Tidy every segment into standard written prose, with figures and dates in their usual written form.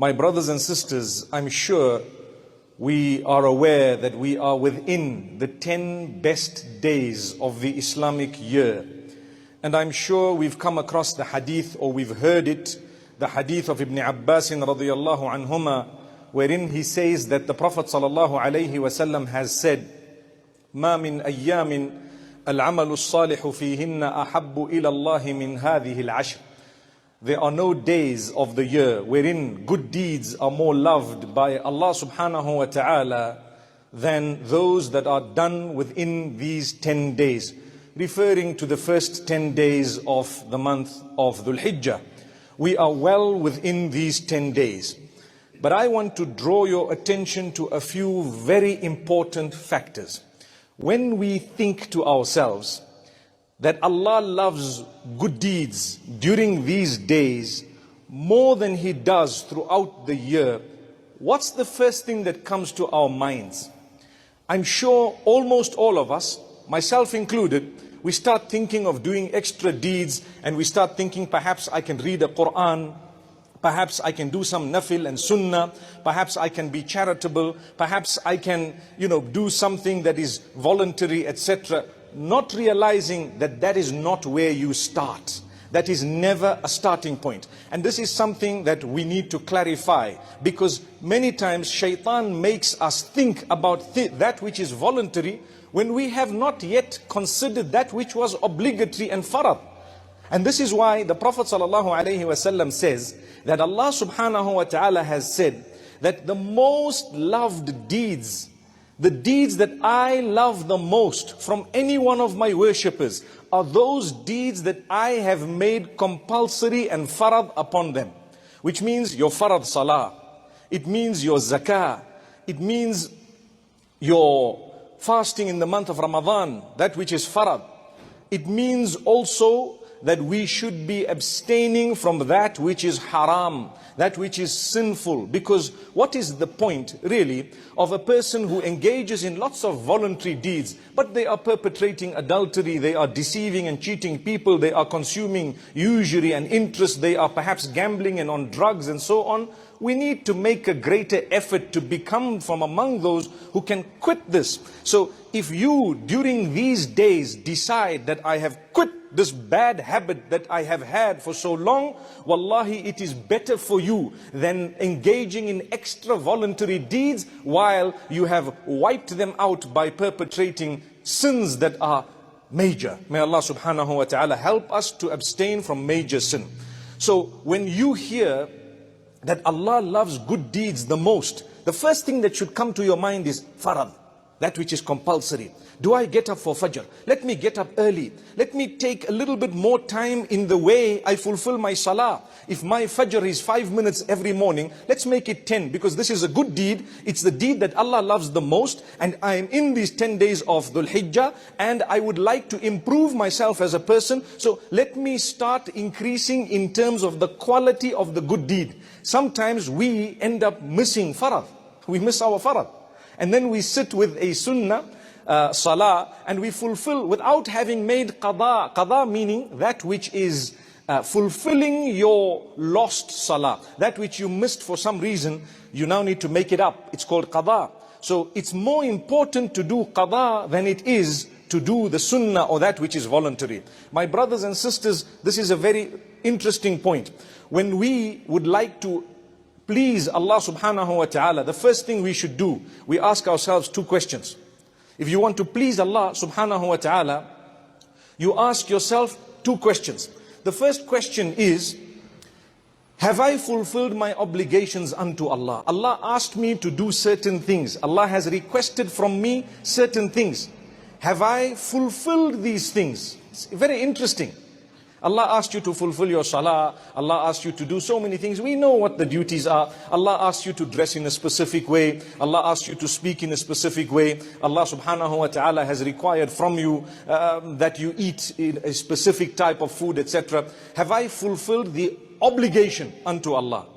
My brothers and sisters, I'm sure we are aware that we are within the 10 best days of the Islamic year. And I'm sure we've come across the hadith, or we've heard it, the hadith of Ibn Abbas radiyallahu anhuma, wherein he says that the Prophet sallallahu alayhi wasallam has said, "Ma min ayyamin al-amalu as-salihu fihinna ahabbu ila Allah min hadhihi al-ashr." There are no days of the year wherein good deeds are more loved by Allah subhanahu wa ta'ala than those that are done within these 10 days, referring to the first 10 days of the month of Dhul Hijjah. We are well within these 10 days. But I want to draw your attention to a few very important factors. When we think to ourselves that Allah loves good deeds during these days more than He does throughout the year, what's the first thing that comes to our minds? I'm sure almost all of us, myself included, we start thinking of doing extra deeds, and we start thinking, perhaps I can read a Quran, perhaps I can do some nafil and sunnah, perhaps I can be charitable, perhaps I can, do something that is voluntary, etc. Not realizing that that is not where you start. That is never a starting point. And this is something that we need to clarify, because many times shaitan makes us think about that which is voluntary when we have not yet considered that which was obligatory and farad. And this is why the Prophet ﷺ says that Allah subhanahu wa ta'ala has said that the most loved deeds, the deeds that I love the most from any one of my worshippers, are those deeds that I have made compulsory and farad upon them. Which means your farad salah, it means your zakah, it means your fasting in the month of Ramadan, that which is farad. It means also that we should be abstaining from that which is haram, that which is sinful. Because what is the point really of a person who engages in lots of voluntary deeds, but they are perpetrating adultery, they are deceiving and cheating people, they are consuming usury and interest, they are perhaps gambling and on drugs and so on. We need to make a greater effort to become from among those who can quit this. So if you during these days decide that I have quit this bad habit that I have had for so long, wallahi, it is better for you than engaging in extra voluntary deeds while you have wiped them out by perpetrating sins that are major. May Allah subhanahu wa ta'ala help us to abstain from major sin. So when you hear that Allah loves good deeds the most, the first thing that should come to your mind is farad, that which is compulsory. Do I get up for Fajr? Let me get up early. Let me take a little bit more time in the way I fulfill my Salah. If my Fajr is 5 minutes every morning, let's make it 10, because this is a good deed. It's the deed that Allah loves the most, and I am in these 10 days of Dhul Hijjah, and I would like to improve myself as a person. So let me start increasing in terms of the quality of the good deed. Sometimes we end up missing farad. We miss our farad. And then we sit with a sunnah, salah, and we fulfill without having made qada. Qada meaning that which is fulfilling your lost salah. That which you missed for some reason, you now need to make it up. It's called qada. So it's more important to do qada than it is to do the sunnah or that which is voluntary. My brothers and sisters, this is a very interesting point. When we would like to please Allah subhanahu wa ta'ala, the first thing we should do, we ask ourselves two questions. If you want to please Allah subhanahu wa ta'ala, you ask yourself two questions. The first question is, have I fulfilled my obligations unto Allah? Allah asked me to do certain things. Allah has requested from me certain things. Have I fulfilled these things? It's very interesting. Allah asked you to fulfill your salah. Allah asked you to do so many things. We know what the duties are. Allah asked you to dress in a specific way. Allah asked you to speak in a specific way. Allah subhanahu wa ta'ala has required from you that you eat a specific type of food, etc. Have I fulfilled the obligation unto Allah?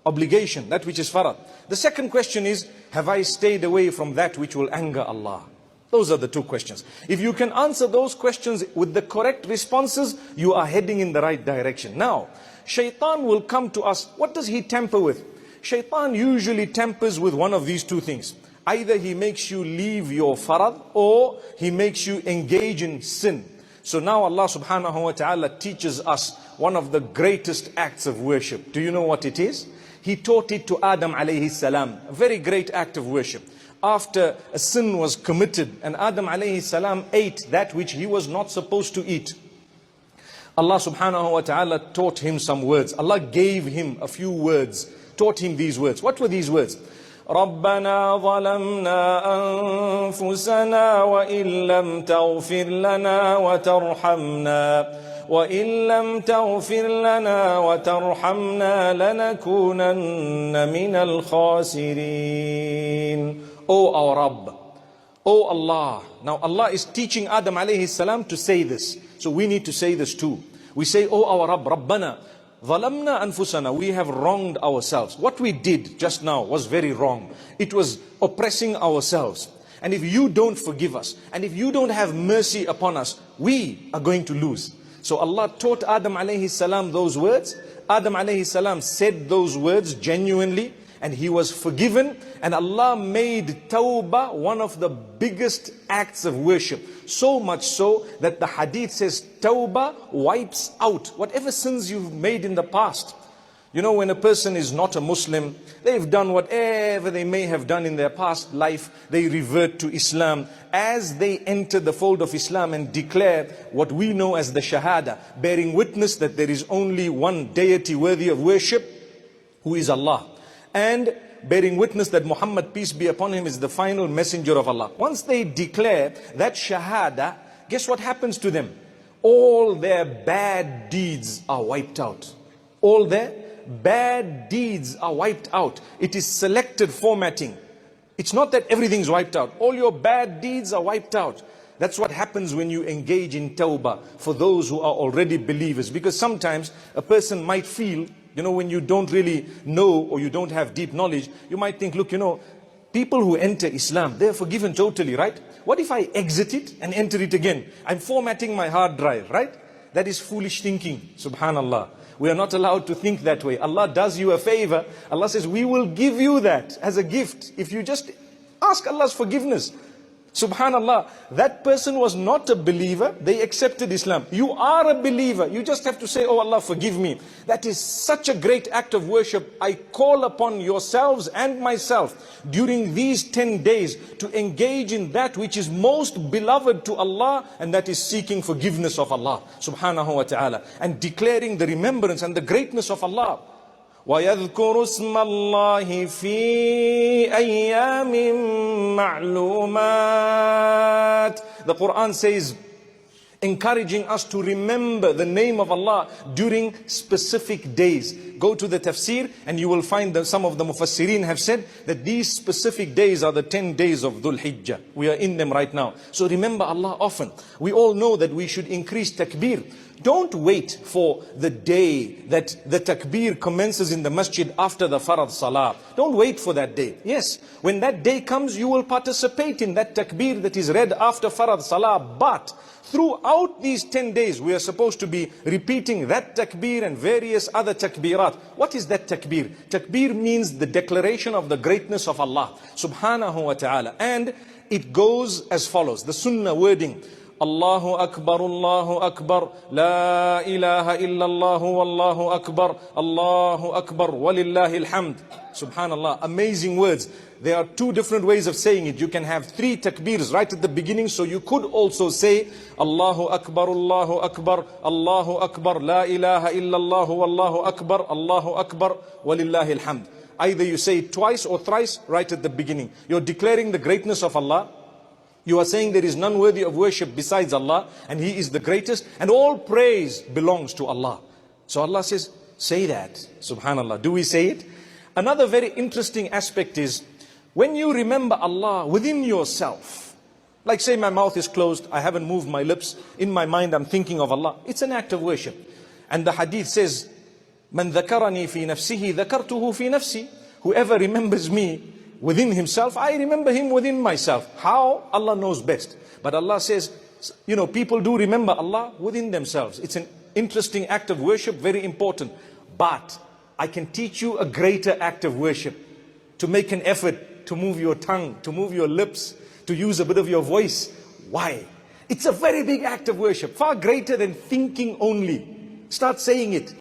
Obligation, that which is farad. The second question is, have I stayed away from that which will anger Allah? Those are the two questions. If you can answer those questions with the correct responses, you are heading in the right direction. Now, shaitan will come to us. What does he tamper with? Shaitan usually tampers with one of these two things. Either he makes you leave your farad, or he makes you engage in sin. So now Allah subhanahu wa ta'ala teaches us one of the greatest acts of worship. Do you know what it is? He taught it to Adam alayhi salam. A very great act of worship. After a sin was committed and Adam alayhi salam ate that which he was not supposed to eat, Allah subhanahu wa ta'ala taught him some words. Allah gave him a few words, taught him these words. What were these words? رَبَّنَا ظَلَمْنَا أَنفُسَنَا وَإِن لَّمْ تَغْفِرْ لَنَا وَتَرْحَمْنَا وَإِن لَّمْ تَغْفِرْ لَنَا وَتَرْحَمْنَا لَنَكُونَنَّ مِنَ الْخَاسِرِينَ. O our Rabb, O Allah. Now Allah is teaching Adam alayhi salam to say this. So we need to say this too. We say, O our Rabb, Rabbana, ظَلَمْنَا أَنفُسَنَا. We have wronged ourselves. What we did just now was very wrong. It was oppressing ourselves. And if you don't forgive us, and if you don't have mercy upon us, we are going to lose. So Allah taught Adam alayhi salam those words. Adam alayhi salam said those words genuinely, and he was forgiven. And Allah made tawbah one of the biggest acts of worship. So much so that the hadith says tawbah wipes out whatever sins you've made in the past. You know, when a person is not a Muslim, they've done whatever they may have done in their past life, they revert to Islam. As they enter the fold of Islam and declare what we know as the Shahada, bearing witness that there is only one deity worthy of worship, who is Allah, and bearing witness that Muhammad, peace be upon him, is the final messenger of Allah. Once they declare that Shahada, guess what happens to them? All their bad deeds are wiped out. All their bad deeds are wiped out. It is selected formatting. It's not that everything's wiped out. All your bad deeds are wiped out. That's what happens when you engage in tawbah for those who are already believers. Because sometimes a person might feel, you know, when you don't really know or you don't have deep knowledge, you might think, look, you know, people who enter Islam, they're forgiven totally, right? What if I exit it and enter it again? I'm formatting my hard drive, right? That is foolish thinking, subhanallah. We are not allowed to think that way. Allah does you a favor. Allah says, we will give you that as a gift if you just ask Allah's forgiveness. Subhanallah, that person was not a believer, they accepted Islam. You are a believer, you just have to say, oh Allah, forgive me. That is such a great act of worship. I call upon yourselves and myself during these 10 days to engage in that which is most beloved to Allah, and that is seeking forgiveness of Allah subhanahu wa ta'ala, and declaring the remembrance and the greatness of Allah. وَيَذْكُرُ اسْمَ اللَّهِ فِي أَيَّامٍ مَعْلُومَاتٍ. The Quran says, encouraging us to remember the name of Allah during specific days. Go to the tafsir and you will find that some of the mufassirin have said that these specific days are the 10 days of Dhul Hijjah. We are in them right now. So remember Allah often. We all know that we should increase takbir. Don't wait for the day that the takbir commences in the masjid after the farad salah. Don't wait for that day. Yes, when that day comes, you will participate in that takbir that is read after farad salah. But throughout these 10 days, we are supposed to be repeating that takbir and various other takbirat. What is that takbir? Takbir means the declaration of the greatness of Allah subhanahu wa ta'ala. And it goes as follows, the sunnah wording. Allahu Akbar, Allahu Akbar, La ilaha illallah, Wallahu Akbar, Allahu Akbar, Walillahi alhamd. Subhanallah, amazing words. There are two different ways of saying it. You can have 3 takbirs right at the beginning, so you could also say Allahu Akbar, Allahu Akbar, Allahu Akbar, La ilaha illallah, Wallahu Akbar, Allahu Akbar, Walillahi alhamd. Either you say it twice or thrice right at the beginning. You're declaring the greatness of Allah. You are saying there is none worthy of worship besides Allah, and He is the greatest, and all praise belongs to Allah. So Allah says, say that. Subhanallah. Do we say it? Another very interesting aspect is, when you remember Allah within yourself, like say my mouth is closed, I haven't moved my lips, in my mind I'm thinking of Allah, it's an act of worship. And the hadith says, Man dhakarani fi nafsihi, dhakartuhu fi nafsi. Whoever remembers me within himself, I remember him within myself. How? Allah knows best. But Allah says, you know, people do remember Allah within themselves. It's an interesting act of worship, very important. But I can teach you a greater act of worship, to make an effort, to move your tongue, to move your lips, to use a bit of your voice. Why? It's a very big act of worship, far greater than thinking only. Start saying it.